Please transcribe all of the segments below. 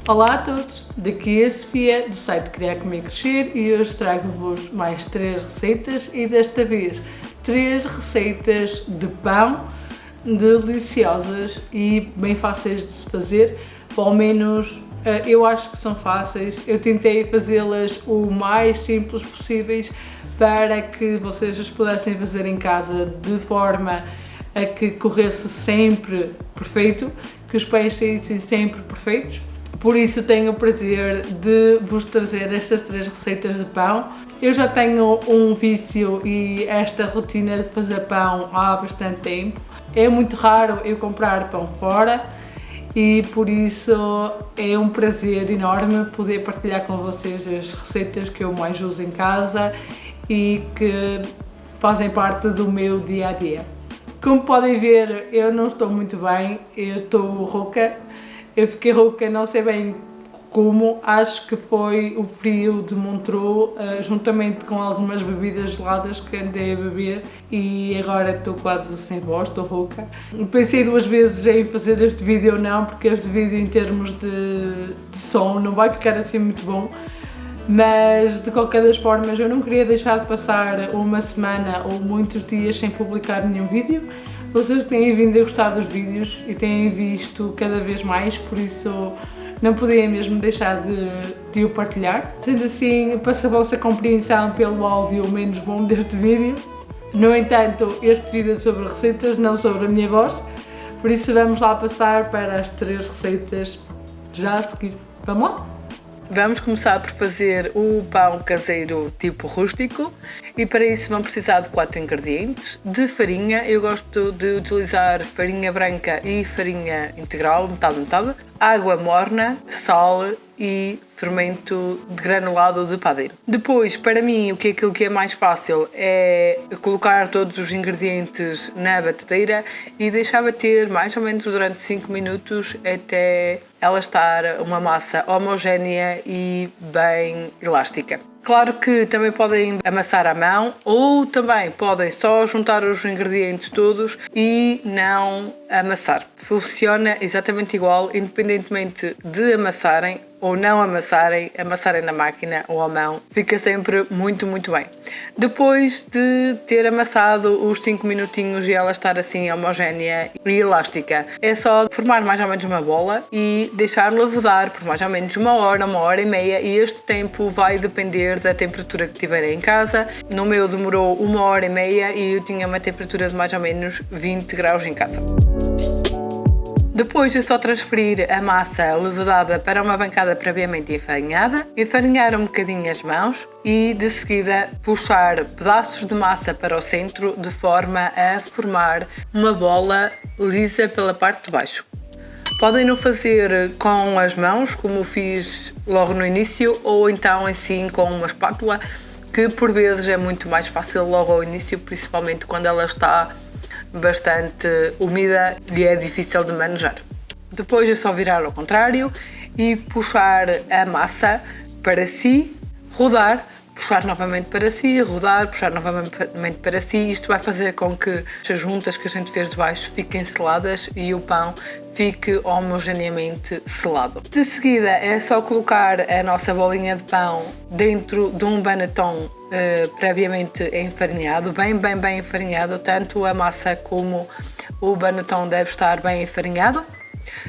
Olá a todos, daqui é a Sofia do site Criar Comer Crescer e hoje trago-vos mais 3 receitas e desta vez 3 receitas de pão deliciosas e bem fáceis de se fazer, pelo menos eu acho que são fáceis. Eu tentei fazê-las o mais simples possíveis para que vocês as pudessem fazer em casa de forma a que corresse sempre perfeito, que os pães saíssem sempre perfeitos. Por isso tenho o prazer de vos trazer estas 3 receitas de pão. Eu já tenho um vício e esta rotina de fazer pão há bastante tempo. É muito raro eu comprar pão fora e por isso é um prazer enorme poder partilhar com vocês as receitas que eu mais uso em casa e que fazem parte do meu dia a dia. Como podem ver, eu não estou muito bem, eu estou rouca. Eu fiquei rouca, não sei bem como, acho que foi o frio de Montreux, juntamente com algumas bebidas geladas que andei a beber e agora estou quase sem voz, estou rouca. Pensei 2 vezes em fazer este vídeo ou não, porque este vídeo em termos de som não vai ficar assim muito bom, mas de qualquer das formas eu não queria deixar de passar uma semana ou muitos dias sem publicar nenhum vídeo. Vocês têm vindo a gostar dos vídeos e têm visto cada vez mais, por isso não podia mesmo deixar de o partilhar. Sendo assim, peço a vossa compreensão pelo áudio menos bom deste vídeo. No entanto, este vídeo é sobre receitas, não sobre a minha voz, por isso vamos lá passar para as 3 receitas já a seguir. Vamos lá? Vamos começar por fazer o pão caseiro tipo rústico e para isso vamos precisar de 4 ingredientes. De farinha, eu gosto de utilizar farinha branca e farinha integral, metade, água morna, sal e fermento de granulado de padeiro. Depois, para mim, o que é aquilo que é mais fácil é colocar todos os ingredientes na batedeira e deixar bater mais ou menos durante 5 minutos até ela estar uma massa homogénea e bem elástica. Claro que também podem amassar à mão ou também podem só juntar os ingredientes todos e não amassar. Funciona exatamente igual, independentemente de amassarem ou não amassarem na máquina ou à mão, fica sempre muito bem. Depois de ter amassado os 5 minutinhos e ela estar assim homogénea e elástica, é só formar mais ou menos uma bola e deixar levedar por mais ou menos 1 hora e meia e este tempo vai depender da temperatura que tiverem em casa. No meu demorou 1 hora e meia e eu tinha uma temperatura de mais ou menos 20 graus em casa. Depois é só transferir a massa levedada para uma bancada previamente enfarinhada, enfarinhar um bocadinho as mãos e de seguida puxar pedaços de massa para o centro de forma a formar uma bola lisa pela parte de baixo. Podem não fazer com as mãos, como fiz logo no início, ou então assim com uma espátula, que por vezes é muito mais fácil logo ao início, principalmente quando ela está bastante úmida e é difícil de manejar. Depois é só virar ao contrário e puxar a massa para si, rodar, puxar novamente para si, rodar, puxar novamente para si. Isto vai fazer com que as juntas que a gente fez de baixo fiquem seladas e o pão fique homogeneamente selado. De seguida é só colocar a nossa bolinha de pão dentro de um baneton previamente enfarinhado, bem enfarinhado, tanto a massa como o baneton deve estar bem enfarinhado.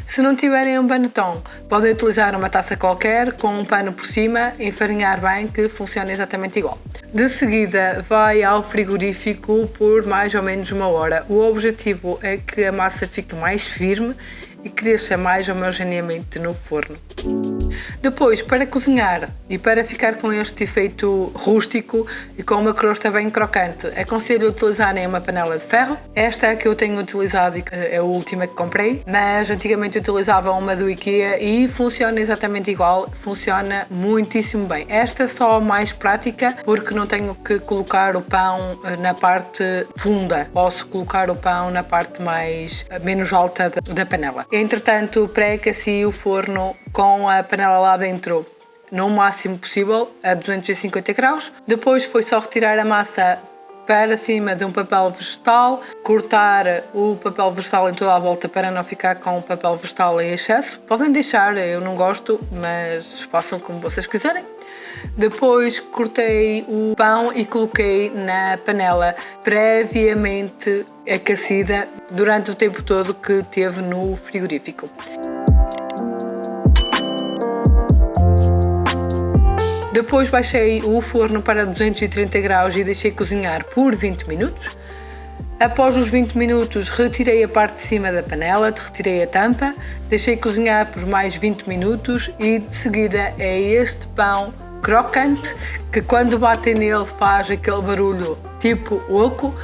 Se não tiverem um baneton, podem utilizar uma taça qualquer com um pano por cima, enfarinhar bem, que funciona exatamente igual. De seguida vai ao frigorífico por mais ou menos 1 hora. O objetivo é que a massa fique mais firme e cresça mais homogeneamente no forno. Depois, para cozinhar e para ficar com este efeito rústico e com uma crosta bem crocante, aconselho utilizarem uma panela de ferro. Esta que eu tenho utilizado é a última que comprei, mas antigamente utilizava uma do IKEA e funciona exatamente igual, funciona muitíssimo bem. Esta é só mais prática porque não tenho que colocar o pão na parte funda, posso colocar o pão na parte menos alta da panela. Entretanto, pré-aqueci o forno com a panela lá dentro no máximo possível, a 250 graus. Depois foi só retirar a massa para cima de um papel vegetal, cortar o papel vegetal em toda a volta para não ficar com o papel vegetal em excesso. Podem deixar, eu não gosto, mas façam como vocês quiserem. Depois cortei o pão e coloquei na panela previamente aquecida durante o tempo todo que teve no frigorífico. Depois baixei o forno para 230 graus e deixei cozinhar por 20 minutos. Após os 20 minutos retirei a parte de cima da panela, retirei a tampa, deixei cozinhar por mais 20 minutos e de seguida é este pão crocante que quando batem nele faz aquele barulho tipo oco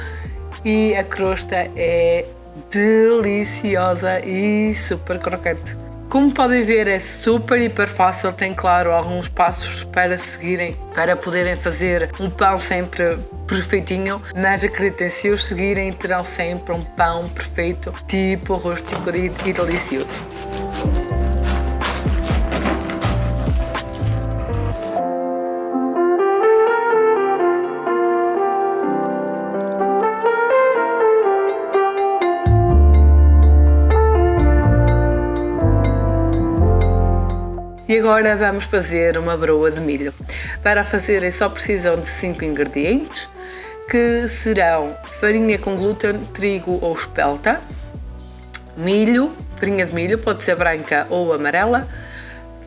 e a crosta é deliciosa e super crocante. Como podem ver, é super, hiper fácil, tem claro alguns passos para seguirem para poderem fazer um pão sempre perfeitinho, mas acreditem, se os seguirem terão sempre um pão perfeito, tipo rústico e delicioso. E agora vamos fazer uma broa de milho. Para a fazerem só precisam de 5 ingredientes, que serão farinha com glúten, trigo ou espelta, milho, farinha de milho, pode ser branca ou amarela,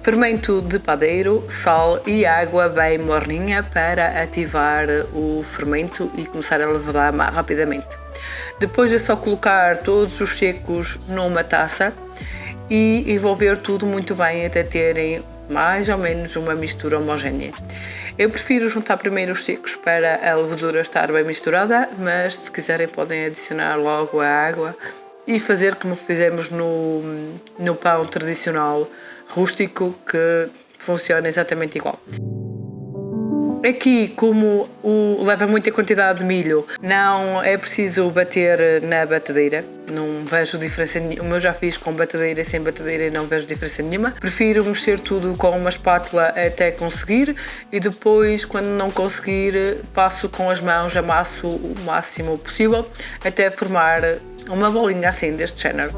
fermento de padeiro, sal e água bem morninha para ativar o fermento e começar a levedar mais rapidamente. Depois é só colocar todos os secos numa taça e envolver tudo muito bem até terem mais ou menos uma mistura homogénea. Eu prefiro juntar primeiro os secos para a levedura estar bem misturada, mas se quiserem podem adicionar logo a água e fazer como fizemos no pão tradicional rústico, que funciona exatamente igual. Aqui, como leva muita quantidade de milho, não é preciso bater na batedeira, não vejo diferença nenhuma. Eu já fiz com batedeira e sem batedeira e não vejo diferença nenhuma. Prefiro mexer tudo com uma espátula até conseguir e depois, quando não conseguir, faço com as mãos, amasso o máximo possível até formar uma bolinha assim deste género.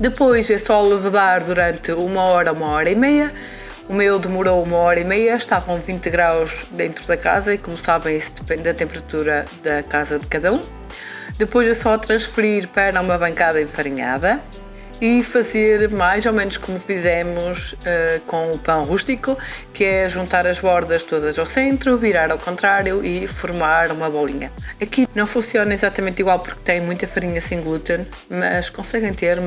Depois é só levedar durante 1 hora, 1 e meia. O meu demorou 1 e meia, estavam 20 graus dentro da casa e, como sabem, isso depende da temperatura da casa de cada um. Depois é só transferir para uma bancada enfarinhada e fazer mais ou menos como fizemos com o pão rústico, que é juntar as bordas todas ao centro, virar ao contrário e formar uma bolinha. Aqui não funciona exatamente igual porque tem muita farinha sem glúten, mas conseguem ter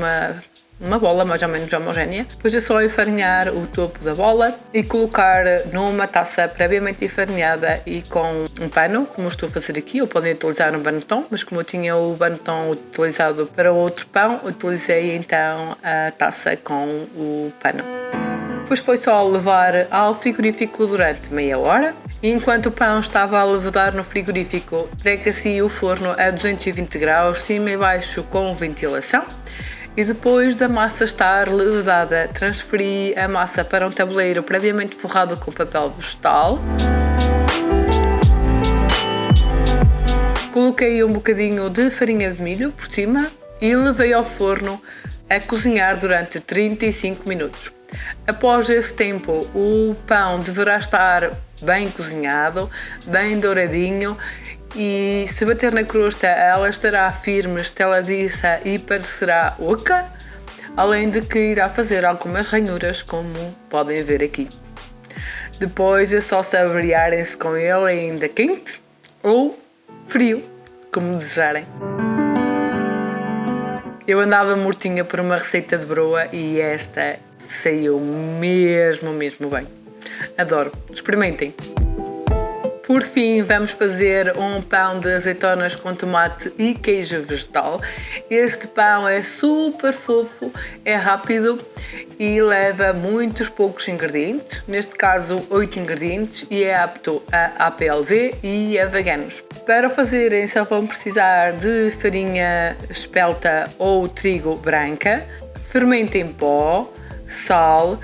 uma bola mais ou menos homogénea. Depois é só enfarinhar o topo da bola e colocar numa taça previamente enfarinhada e com um pano, como estou a fazer aqui, ou podem utilizar um baneton, mas como eu tinha o baneton utilizado para outro pão, utilizei então a taça com o pano. Depois foi só levar ao frigorífico durante meia hora. E enquanto o pão estava a levedar no frigorífico, pré-aqueci o forno a 220 graus, cima e baixo com ventilação. E depois da massa estar levedada, transferi a massa para um tabuleiro previamente forrado com papel vegetal. Coloquei um bocadinho de farinha de milho por cima e levei ao forno a cozinhar durante 35 minutos. Após esse tempo, o pão deverá estar bem cozinhado, bem douradinho, e se bater na crosta ela estará firme, estaladiça e parecerá oca, além de que irá fazer algumas ranhuras, como podem ver aqui. Depois é só saborearem-se com ele ainda quente ou frio, como desejarem. Eu andava mortinha por uma receita de broa e esta saiu mesmo bem. Adoro, experimentem! Por fim, vamos fazer um pão de azeitonas com tomate e queijo vegetal. Este pão é super fofo, é rápido e leva muitos poucos ingredientes, neste caso 8 ingredientes, e é apto a APLV e a veganos. Para o fazerem só vão precisar de farinha espelta ou trigo branca, fermento em pó, sal,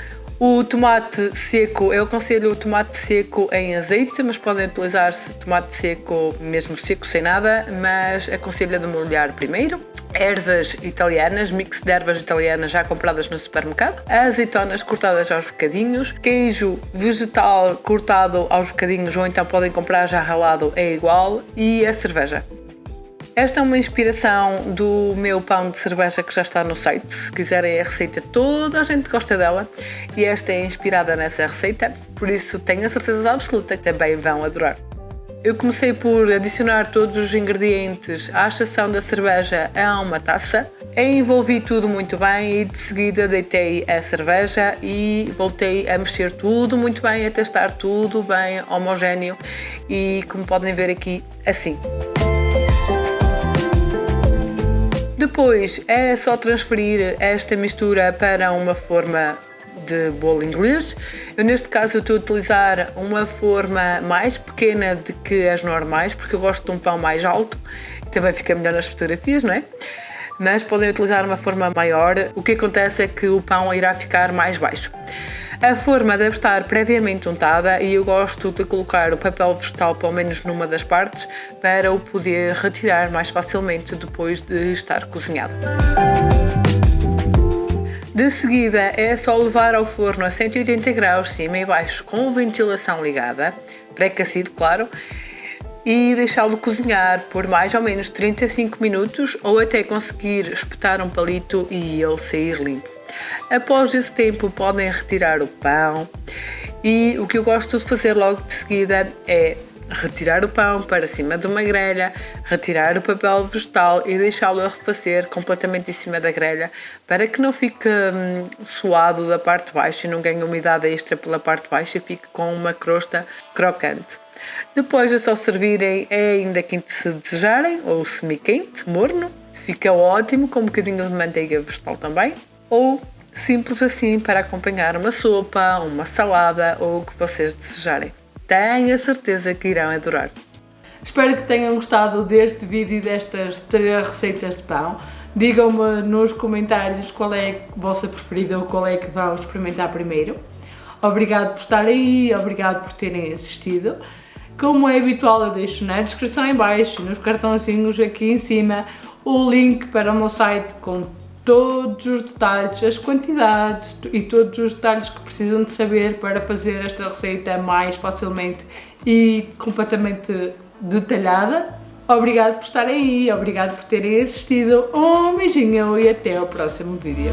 O tomate seco, eu aconselho o tomate seco em azeite, mas podem utilizar tomate seco mesmo seco, sem nada, mas aconselho a demolhar primeiro. Ervas italianas, mix de ervas italianas já compradas no supermercado, azeitonas cortadas aos bocadinhos, queijo vegetal cortado aos bocadinhos ou então podem comprar já ralado, é igual, e a cerveja. Esta é uma inspiração do meu pão de cerveja que já está no site. Se quiserem a receita, toda a gente gosta dela e esta é inspirada nessa receita, por isso tenho a certeza absoluta que também vão adorar. Eu comecei por adicionar todos os ingredientes à exceção da cerveja a uma taça, envolvi tudo muito bem e de seguida deitei a cerveja e voltei a mexer tudo muito bem até estar tudo bem homogéneo e, como podem ver aqui, assim. Depois é só transferir esta mistura para uma forma de bolo inglês. Eu neste caso estou a utilizar uma forma mais pequena do que as normais, porque eu gosto de um pão mais alto, também fica melhor nas fotografias, não é? Mas podem utilizar uma forma maior, o que acontece é que o pão irá ficar mais baixo. A forma deve estar previamente untada e eu gosto de colocar o papel vegetal pelo menos numa das partes para o poder retirar mais facilmente depois de estar cozinhado. De seguida é só levar ao forno a 180 graus, cima e baixo, com ventilação ligada, pré-aquecido, claro, e deixá-lo cozinhar por mais ou menos 35 minutos ou até conseguir espetar um palito e ele sair limpo. Após esse tempo podem retirar o pão e o que eu gosto de fazer logo de seguida é retirar o pão para cima de uma grelha, retirar o papel vegetal e deixá-lo arrefecer completamente em cima da grelha para que não fique suado da parte de baixo e não ganhe umidade extra pela parte de baixo e fique com uma crosta crocante. Depois é só servirem ainda quente se desejarem ou semi-quente, morno, fica ótimo com um bocadinho de manteiga vegetal também, ou simples assim para acompanhar uma sopa, uma salada ou o que vocês desejarem. Tenho a certeza que irão adorar. Espero que tenham gostado deste vídeo e destas 3 receitas de pão. Digam-me nos comentários qual é a vossa preferida ou qual é que vão experimentar primeiro. Obrigado por estarem aí, obrigado por terem assistido. Como é habitual, eu deixo na descrição em baixo, nos cartãozinhos aqui em cima, o link para o meu site com todos os detalhes, as quantidades e todos os detalhes que precisam de saber para fazer esta receita mais facilmente e completamente detalhada. Obrigado por estarem aí, obrigado por terem assistido, um beijinho e até ao próximo vídeo.